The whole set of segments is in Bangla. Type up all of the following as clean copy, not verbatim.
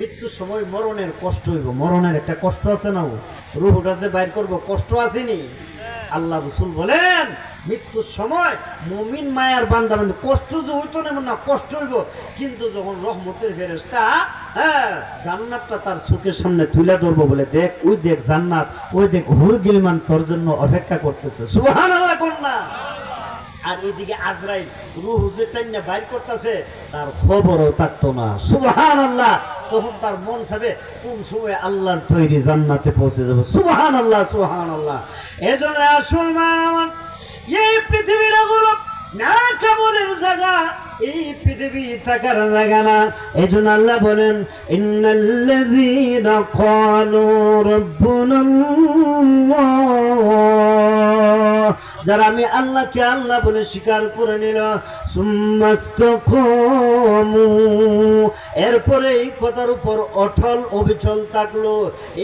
মৃত্যুর সময় মরণের কষ্ট হইব, মরণের একটা কষ্ট আছে না, রুহটা যে বাইর করবো কষ্ট আসেনি। আল্লাহ রাসূল বলেন মৃত্যুর সময় মুমিন মায়ার বান্দা বান্দা কষ্ট যে হইতো না, কষ্ট হইব, কিন্তু যখন রহমতের ফেরেশতা জান্নাতটা তার চোখের সামনে তুলে ধরবো বলে, দেখ ওই দেখ জান্নাত, ওই দেখ হুর গিলমান তোর জন্য অপেক্ষা করতেছে, সুবহানাল্লাহ কন্যা। আর এদিকে আজরাইল রূহ যে টাইনা বাইর করতেছে তার খবরও থাকতো না, সুবহানাল্লাহ। তখন তার মন চাবে কোন সময় আল্লাহর তৈরি জান্নাতে পৌঁছে যাবো, সুবহানাল্লাহ সুবহানাল্লাহ। এজন্য আসল আমার এই পৃথিবীটা হলো না কেবলের জায়গা, এই পৃথিবী থাকার জায়গা না। এজন্য আল্লাহ বলেন ইন্নাল্লাযীনা ক্বালু রাব্বুনাল্লাহ, যারা আমি আল্লাহকে আল্লাহ বলে স্বীকার করে নিল, সুম্মাস্তাকামু, এরপরে এই কথার উপর অটল অবিচল থাকলো,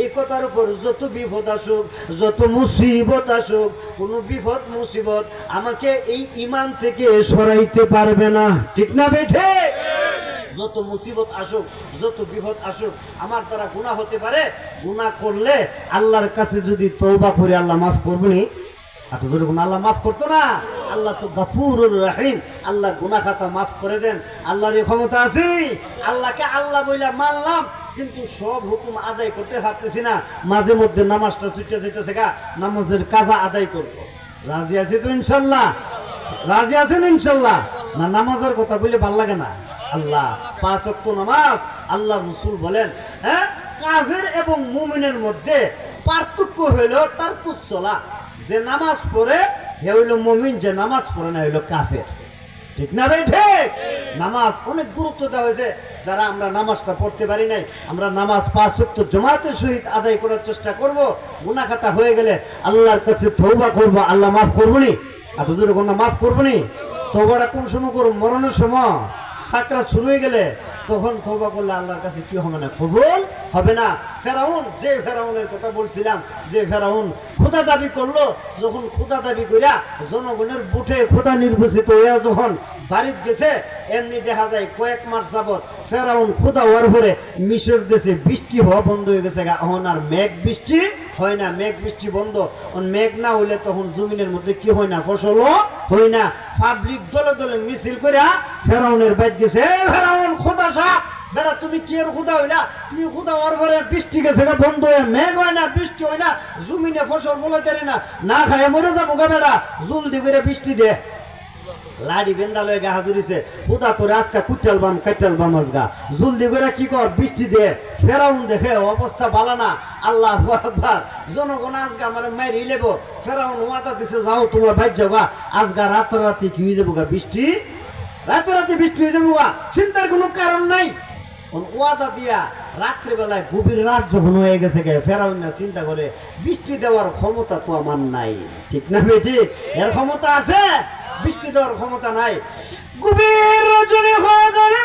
এই কথার উপর যত বিপদ আসুক, যত মুসিবত আসুক, কোনো বিপদ মুসিবত আমাকে এই ঈমান থেকে সরাইতে পারবে না, ঠিক না বেঠে? যত মুসিবত আসুক, যত বিপদ আসুক, আমার দ্বারা গুনাহ হতে পারে, গুনাহ করলে আল্লাহর কাছে যদি তওবা করি আল্লাহ মাফ করবেনি? আল্লাহ মাফ করতো না? আল্লাহ তো গফুরুর রহিম, আল্লাহ গুনাহ খাতা মাফ করে দেন, আল্লাহর ক্ষমতা আছে। আল্লাহকে আল্লাহ বইলা মানলাম, কিন্তু সব হুকুম আদায় করতে পারতেছি না, মাঝে মধ্যে নামাজটা ছুটে যেতেছে গা, নামাজের কাজা আদায় করবো। রাজি আছে তো ইনশাল্লাহ? রাজি আছেন ইনশাল্লাহ? না নামাজের কথা বলে ভাল লাগে না? আল্লাহ 5 ওয়াক্ত নামাজ, আল্লাহ রাসূল বলেন কাফের এবং মুমিনের মধ্যে পার্থক্য হইল তারকুস সালাত, যে নামাজ পড়ে হে হইল মুমিন, যে নামাজ পড়ে না হইল কাফের, ঠিক না ভাই? ঠিক। নামাজ অনেক গুরুত্ব দেওয়া হয়েছে, যারা আমরা নামাজটা পড়তে পারি নাই, আমরা নামাজ 5 ওয়াক্ত জামাতের সহিত আদায় করার চেষ্টা করব। গুনাহ খাতা হয়ে গেলে আল্লাহর কাছে তওবা করব, আল্লাহ মাফ করবনি? আর হুজুর কোন মাফ করবনি? তওবাটা কোন সময় করব? মরণের সময়, সাকরাত শুরু হয়ে গেলে তখন তওবা করলে আল্লাহর কাছে কি হবে না? কবুল হবে না। ফেরাউন, যে ফেরাউনের কথা বলছিলাম, যে ফেরাউন খোদা দাবি করলো, যখন খোদা দাবি কইরা জনগণের বুঠে খোদা নির্বাচিত হইয়া যখন বাড়িতে গেছে, এমনি দেখা যায় কয়েক মাস যাবত ফেরাউন খোদা হওয়ার পরে মিশর দেশে বৃষ্টি হওয়া বন্ধ হয়ে গেছে। এখন আর মেঘ বৃষ্টি হয় না, মেঘ বৃষ্টি বন্ধ। মেঘ না হইলে তখন জমিনের মধ্যে কি হয় না? ফসলও হয় না। পাবলিক দলে দলে মিছিল করে ফেরাউনের বাইর গেছে, ফেরাউন খোদা সাহেব বেটা তুমি কি এর খুদা হইলা? তুমি খুদা হওয়ার পরে বৃষ্টি গেছে বন্ধ হয়ে, মেঘ হয় না, বৃষ্টি হয় না, জমিনে ফসল বলে দেরে না, না খায় মরে যাবো গা বেটা, জলদি করে বৃষ্টি দে। লাড়ি বেন্দা লয়ে গা হাজুরিছে, খুদা তোরে আজকা কুটাল বাম কাটাল বাম আজগা, জলদি করে কি কর বৃষ্টি দে। ফেরাউন দেখে অবস্থা ভালো না, আল্লাহু আকবার, জনগণ আজগা আমার মারি লেব। ফেরাউন ওয়াদা দিছে, যাও তোমার বাইর যাও গা, আজগা রাতারাতি কি হয়ে যাবো গা বৃষ্টি, রাতারাতি বৃষ্টি হয়ে যাবো গা, চিন্তার কোনো কারণ নাই। ওয়াদা দিয়া রাত্রিবেলায় গভীর রাত যখন হয়ে গেছে গে, ফেরাউন না চিন্তা করে বৃষ্টি দেওয়ার ক্ষমতা তো আমার নাই, ঠিক না বেটি? এর ক্ষমতা আছে, বৃষ্টি দেওয়ার ক্ষমতা নাই। গভীর রজনী হয়ে গেলে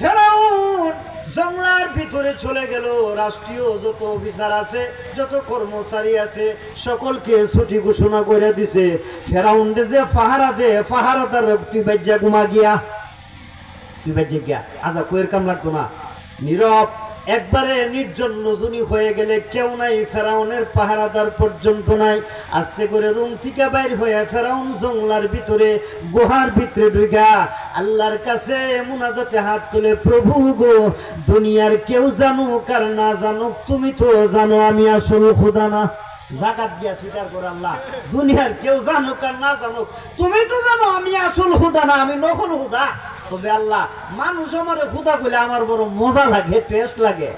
ফেরাউন জঙ্গলার ভিতরে চলে গেল। রাষ্ট্রীয় যত অফিসার আছে, যত কর্মচারী আছে, সকলকে ছুটি ঘোষণা করে দিছে। ফেরাউন যে পাহারা দে, পাহারাদার তুই বাজ্যা ঘুমা গিয়া, তুই বাজ্যে গিয়া, আজা কোয়ের কাম লাগতো না, নীরব একবারে নির্জন রজনী হয়ে গেলে কেউ নাই, ফেরাউনের পাহারাদার পর্যন্ত নাই। আস্তে করে রুম থেকে বাইর হয়ে ফেরাউন জঙ্গলার ভিতরে গুহার ভিতরে ঢুকা আল্লাহর কাছে মুনাজাতে হাত তুলে, প্রভু গো দুনিয়ার কেউ জানুক আর না জানুক, তুমি তো জানো আমি আসল খোদা না। জাকাত দিয়া স্বীকার করে আল্লাহ, দুনিয়ার কেউ জানুক আর না জানুক, তুমি তো জানো আমি আসল খোদা না, আমি নকল খোদা। তবে আল্লাহ মানুষ আমার খুদা বলে আমার বড় মজা লাগে, টেস্ট লাগে।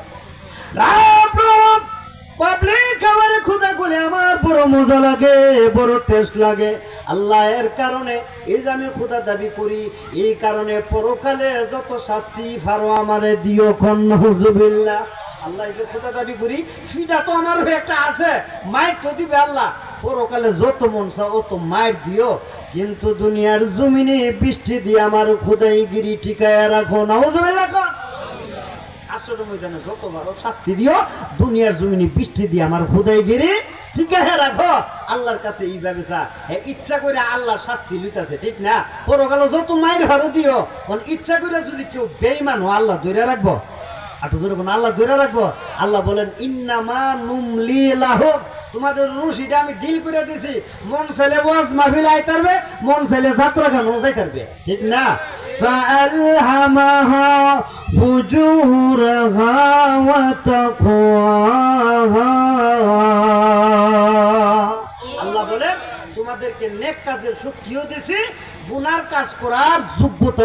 পাবলিক আমার খুদা বলে আমার বড় মজা লাগে, বড় টেস্ট লাগে। আল্লাহ এর কারণে এই যে আমি খুদা দাবি করি, এই কারণে পরকালে যত শাস্তি ফারো আমারে দিও কন্নহুজুবিল্লাহ। আল্লাহ এই যে খুদা দাবি করি, সেটা তো আমার একটা আছে, মাইর তো দিবে আল্লাহ, পরকালে যত মন চাও অত মাইর দিও, কিন্তু দুনিয়ার জমিনে বৃষ্টি দিয়ে আমার খোদাইগিরি ঠিকায় রাখো না। আসলে ময়দানে যত ভালো শাস্তি দিও, দুনিয়ার জমিনে বৃষ্টি দিয়ে আমার খোদাইগিরি ঠিকায় রাখো। আল্লাহর কাছে এইভাবে চা, ইচ্ছা করে আল্লাহ শাস্তি লইতাছে, ঠিক না? পরকালে যত মাইর ভালো দিও, ইচ্ছা করে যদি কেউ বেঈমান হয় আল্লাহ ধরে রাখবো? আটু ধরে কোন আল্লাহ ধরে রাখবো? আল্লাহ বলেন ইন্নামা নুমলি লাহুম, তোমাদের রশিটা আমি ডিল করে দিছি, মন চাইলে ওয়াজ মাহফিল আইতারবে, মন চাইলে যাত্রা গানও যাইতারবে, ঠিক না? فألهمها فجورها وتقواها, আল্লাহ বলেন তোমাদেরকে নেক কাজের শক্তিও দিছি, গুনার কাজ করার যোগ্যতা